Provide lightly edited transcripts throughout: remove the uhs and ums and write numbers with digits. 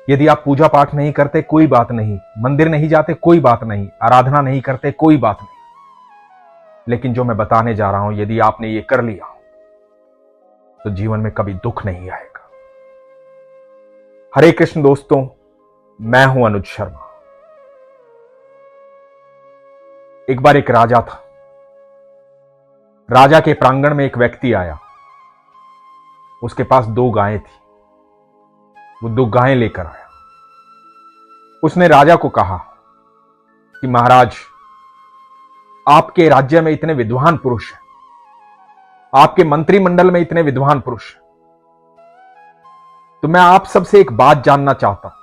यदि आप पूजा पाठ नहीं करते कोई बात नहीं, मंदिर नहीं जाते कोई बात नहीं, आराधना नहीं करते कोई बात नहीं, लेकिन जो मैं बताने जा रहा हूं, यदि आपने ये कर लिया तो जीवन में कभी दुख नहीं आएगा। हरे कृष्ण दोस्तों, मैं हूं अनुज शर्मा। एक बार एक राजा था। राजा के प्रांगण में एक व्यक्ति आया। उसके पास 2 गायें थी। वो 2 गायें लेकर आया। उसने राजा को कहा कि महाराज, आपके राज्य में इतने विद्वान पुरुष हैं, आपके मंत्रिमंडल में इतने विद्वान पुरुष हैं, तो मैं आप सबसे एक बात जानना चाहता हूं।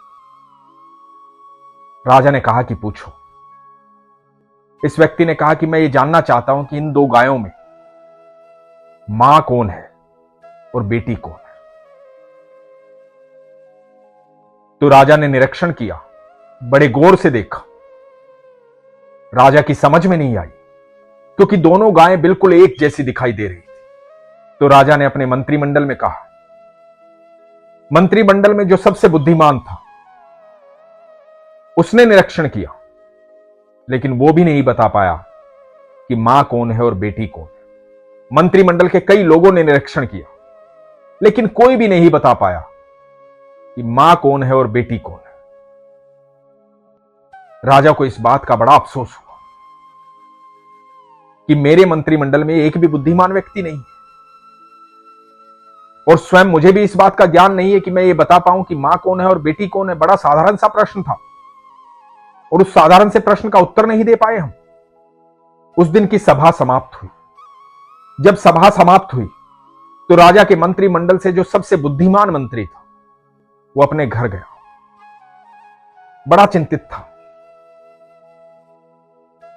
राजा ने कहा कि पूछो। इस व्यक्ति ने कहा कि मैं ये जानना चाहता हूं कि इन 2 गायों में मां कौन है और बेटी कौन है। तो राजा ने निरीक्षण किया, बड़े गौर से देखा। राजा की समझ में नहीं आई, क्योंकि दोनों गायें बिल्कुल एक जैसी दिखाई दे रही थी। तो राजा ने अपने मंत्रिमंडल में कहा, मंत्रिमंडल में जो सबसे बुद्धिमान था उसने निरीक्षण किया, लेकिन वो भी नहीं बता पाया कि मां कौन है और बेटी कौन है। मंत्रिमंडल के कई लोगों ने निरीक्षण किया, लेकिन कोई भी नहीं बता पाया कि मां कौन है और बेटी कौन है। राजा को इस बात का बड़ा अफसोस हुआ कि मेरे मंत्रिमंडल में एक भी बुद्धिमान व्यक्ति नहीं है, और स्वयं मुझे भी इस बात का ज्ञान नहीं है कि मैं ये बता पाऊं कि मां कौन है और बेटी कौन है। बड़ा साधारण सा प्रश्न था, और उस साधारण से प्रश्न का उत्तर नहीं दे पाए हम। उस दिन की सभा समाप्त हुई। जब सभा समाप्त हुई तो राजा के मंत्रिमंडल से जो सबसे बुद्धिमान मंत्री था वो अपने घर गया। बड़ा चिंतित था।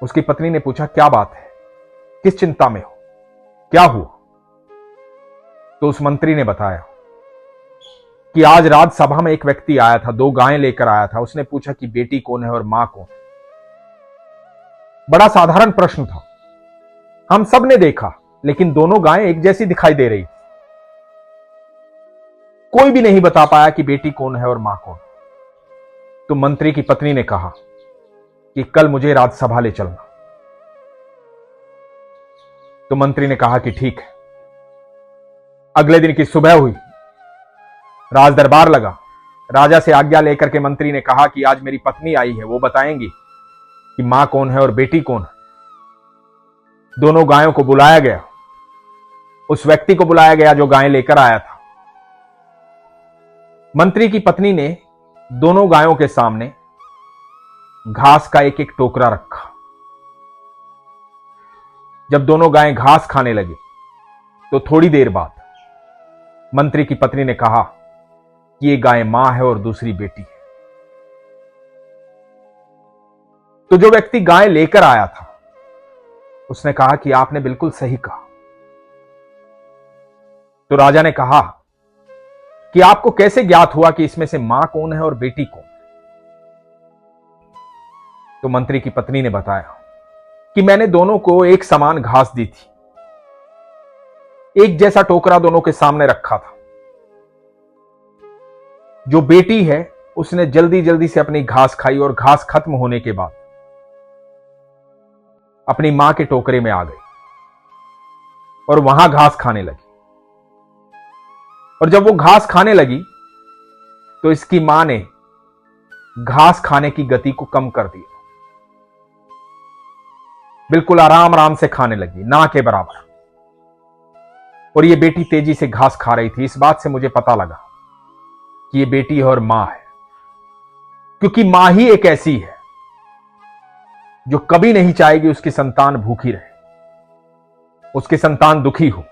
उसकी पत्नी ने पूछा, क्या बात है, किस चिंता में हो, क्या हुआ? तो उस मंत्री ने बताया कि आज रात सभा में एक व्यक्ति आया था, 2 गायें लेकर आया था। उसने पूछा कि बेटी कौन है और मां कौन है। बड़ा साधारण प्रश्न था, हम सब ने देखा, लेकिन दोनों गायें एक जैसी दिखाई दे रही। कोई भी नहीं बता पाया कि बेटी कौन है और मां कौन। तो मंत्री की पत्नी ने कहा कि कल मुझे राजसभा ले चलना। तो मंत्री ने कहा कि ठीक है। अगले दिन की सुबह हुई, राज दरबार लगा। राजा से आज्ञा लेकर के मंत्री ने कहा कि आज मेरी पत्नी आई है, वो बताएंगी कि मां कौन है और बेटी कौन है। दोनों गायों को बुलाया गया। उस व्यक्ति को बुलाया गया जो गायें लेकर आया था। मंत्री की पत्नी ने दोनों गायों के सामने घास का एक एक टोकरा रखा। जब दोनों गायें घास खाने लगी तो थोड़ी देर बाद मंत्री की पत्नी ने कहा कि ये गाय मां है और दूसरी बेटी है। तो जो व्यक्ति गाय लेकर आया था उसने कहा कि आपने बिल्कुल सही कहा। तो राजा ने कहा कि आपको कैसे ज्ञात हुआ कि इसमें से मां कौन है और बेटी कौन? तो मंत्री की पत्नी ने बताया कि मैंने दोनों को एक समान घास दी थी, एक जैसा टोकरा दोनों के सामने रखा था। जो बेटी है उसने जल्दी जल्दी से अपनी घास खाई और घास खत्म होने के बाद अपनी मां के टोकरे में आ गई और वहां घास खाने लगी। और जब वो घास खाने लगी तो इसकी मां ने घास खाने की गति को कम कर दिया। बिल्कुल आराम आराम से खाने लगी, ना के बराबर। और ये बेटी तेजी से घास खा रही थी। इस बात से मुझे पता लगा कि ये बेटी है और मां है, क्योंकि मां ही एक ऐसी है जो कभी नहीं चाहेगी उसकी संतान भूखी रहे, उसकी संतान दुखी हो,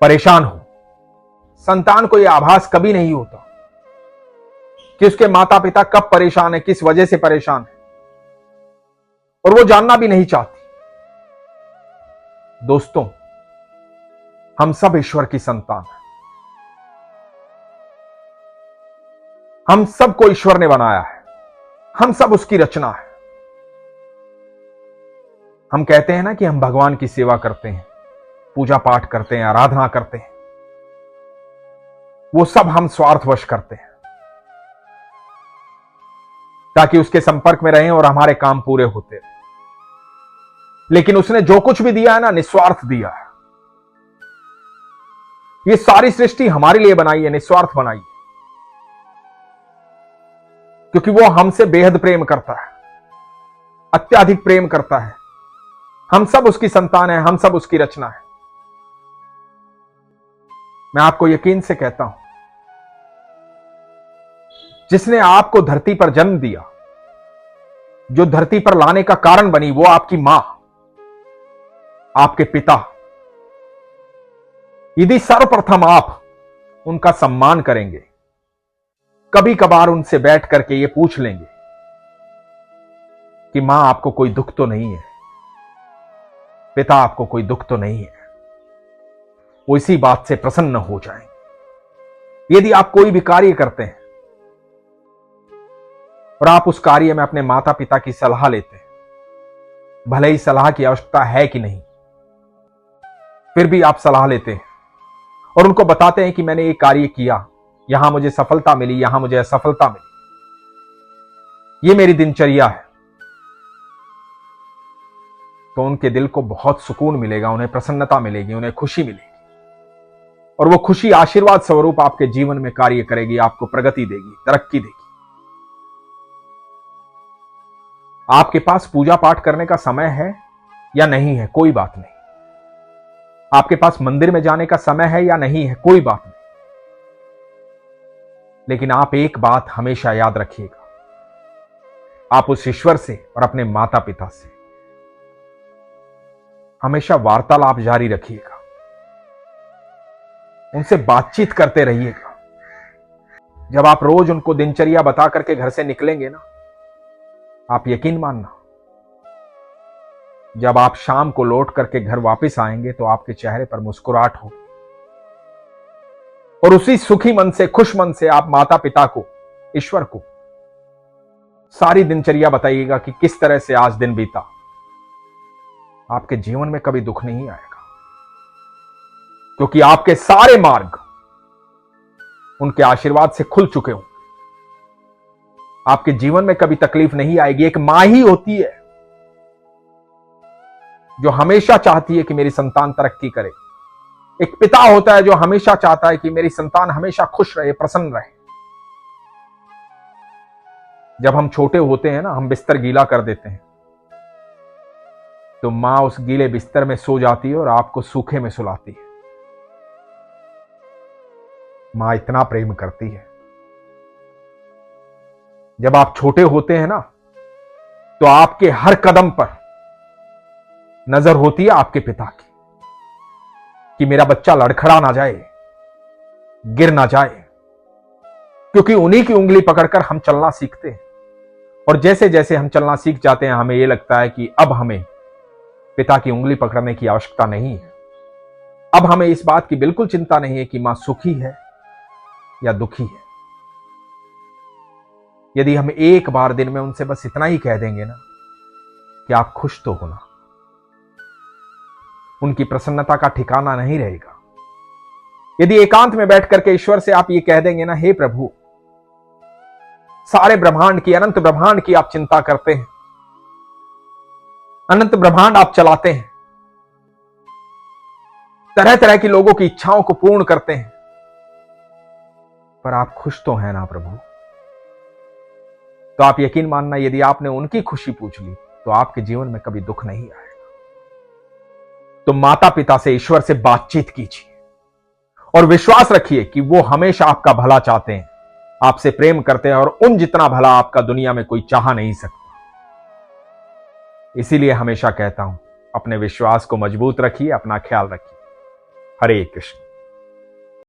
परेशान हो। संतान को यह आभास कभी नहीं होता कि उसके माता पिता कब परेशान है, किस वजह से परेशान है, और वो जानना भी नहीं चाहती। दोस्तों, हम सब ईश्वर की संतान हैं। हम सबको ईश्वर ने बनाया है, हम सब उसकी रचना है। हम कहते हैं ना कि हम भगवान की सेवा करते हैं, पूजा पाठ करते हैं, आराधना करते हैं। वो सब हम स्वार्थवश करते हैं। ताकि उसके संपर्क में रहें और हमारे काम पूरे होते रहे। लेकिन उसने जो कुछ भी दिया है ना, निस्वार्थ दिया है। ये सारी सृष्टि हमारे लिए बनाई है, निस्वार्थ बनाई है, क्योंकि वो हमसे बेहद प्रेम करता है, अत्यधिक प्रेम करता है। हम सब उसकी संतान है, हम सब उसकी रचना है। मैं आपको यकीन से कहता हूं, जिसने आपको धरती पर जन्म दिया, जो धरती पर लाने का कारण बनी, वो आपकी मां, आपके पिता। यदि सर्वप्रथम आप उनका सम्मान करेंगे, कभी कभार उनसे बैठ करके ये पूछ लेंगे कि मां आपको कोई दुख तो नहीं है, पिता आपको कोई दुख तो नहीं है, वो इसी बात से प्रसन्न हो जाएंगे। यदि आप कोई भी कार्य करते हैं और आप उस कार्य में अपने माता पिता की सलाह लेते हैं, भले ही सलाह की आवश्यकता है कि नहीं, फिर भी आप सलाह लेते हैं और उनको बताते हैं कि मैंने ये कार्य किया, यहां मुझे सफलता मिली, यहां मुझे असफलता मिली, ये मेरी दिनचर्या है, तो उनके दिल को बहुत सुकून मिलेगा, उन्हें प्रसन्नता मिलेगी, उन्हें खुशी मिलेगी। और वो खुशी आशीर्वाद स्वरूप आपके जीवन में कार्य करेगी, आपको प्रगति देगी, तरक्की देगी। आपके पास पूजा पाठ करने का समय है या नहीं है, कोई बात नहीं। आपके पास मंदिर में जाने का समय है या नहीं है, कोई बात नहीं। लेकिन आप एक बात हमेशा याद रखिएगा, आप उस ईश्वर से और अपने माता पिता से हमेशा वार्तालाप जारी रखिएगा, उनसे बातचीत करते रहिएगा। जब आप रोज उनको दिनचर्या बता करके घर से निकलेंगे ना, आप यकीन मानना, जब आप शाम को लौट करके घर वापस आएंगे तो आपके चेहरे पर मुस्कुराहट होगी और उसी सुखी मन से, खुश मन से आप माता पिता को, ईश्वर को सारी दिनचर्या बताइएगा कि किस तरह से आज दिन बीता। आपके जीवन में कभी दुख नहीं आएगा, क्योंकि आपके सारे मार्ग उनके आशीर्वाद से खुल चुके होंगे। आपके जीवन में कभी तकलीफ नहीं आएगी। एक मां ही होती है जो हमेशा चाहती है कि मेरी संतान तरक्की करे। एक पिता होता है जो हमेशा चाहता है कि मेरी संतान हमेशा खुश रहे, प्रसन्न रहे। जब हम छोटे होते हैं ना, हम बिस्तर गीला कर देते हैं, तो मां उस गीले बिस्तर में सो जाती है और आपको सूखे में सुलाती है। मां इतना प्रेम करती है। जब आप छोटे होते हैं ना, तो आपके हर कदम पर नजर होती है आपके पिता की, कि मेरा बच्चा लड़खड़ा ना जाए, गिर ना जाए, क्योंकि उन्हीं की उंगली पकड़कर हम चलना सीखते हैं। और जैसे जैसे हम चलना सीख जाते हैं, हमें यह लगता है कि अब हमें पिता की उंगली पकड़ने की आवश्यकता नहीं है। अब हमें इस बात की बिल्कुल चिंता नहीं है कि मां सुखी है या दुखी है। यदि हम एक बार दिन में उनसे बस इतना ही कह देंगे ना कि आप खुश तो होना, उनकी प्रसन्नता का ठिकाना नहीं रहेगा। यदि एकांत में बैठ करके ईश्वर से आप ये कह देंगे ना, हे प्रभु, सारे ब्रह्मांड की, अनंत ब्रह्मांड की आप चिंता करते हैं, अनंत ब्रह्मांड आप चलाते हैं, तरह तरह के लोगों की इच्छाओं को पूर्ण करते हैं, पर आप खुश तो हैं ना प्रभु। तो आप यकीन मानना, यदि आपने उनकी खुशी पूछ ली तो आपके जीवन में कभी दुख नहीं आएगा। तो माता पिता से, ईश्वर से बातचीत कीजिए और विश्वास रखिए कि वो हमेशा आपका भला चाहते हैं, आपसे प्रेम करते हैं, और उन जितना भला आपका दुनिया में कोई चाह नहीं सकता। इसीलिए हमेशा कहता हूं, अपने विश्वास को मजबूत रखिए, अपना ख्याल रखिए। हरे कृष्ण।